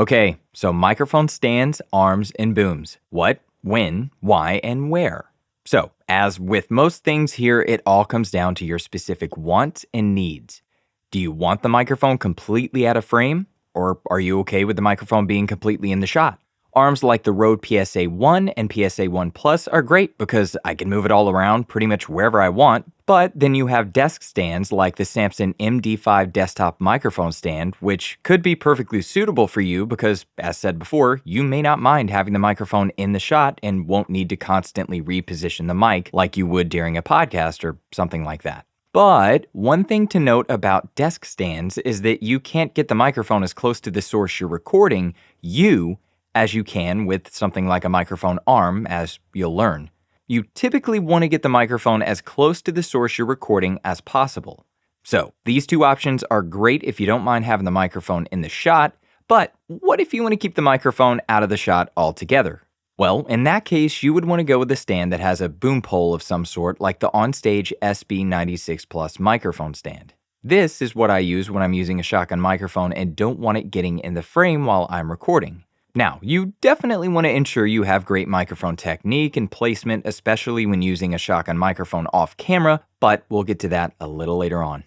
Okay, so microphone stands, arms, and booms. What, when, why, and where? So, as with most things here, it all comes down to your specific wants and needs. Do you want the microphone completely out of frame? Or are you okay with the microphone being completely in the shot? Arms like the Rode PSA-1 and PSA-1 Plus are great because I can move it all around pretty much wherever I want, but then you have desk stands like the Samson MD5 desktop microphone stand, which could be perfectly suitable for you because, as said before, you may not mind having the microphone in the shot and won't need to constantly reposition the mic like you would during a podcast or something like that. But one thing to note about desk stands is that you can't get the microphone as close to the source you're recording as you can with something like a microphone arm, as you'll learn. You typically want to get the microphone as close to the source you're recording as possible. So, these two options are great if you don't mind having the microphone in the shot, but what if you want to keep the microphone out of the shot altogether? Well, in that case, you would want to go with a stand that has a boom pole of some sort, like the OnStage SB96 Plus microphone stand. This is what I use when I'm using a shotgun microphone and don't want it getting in the frame while I'm recording. Now, you definitely want to ensure you have great microphone technique and placement, especially when using a shotgun microphone off camera, but we'll get to that a little later on.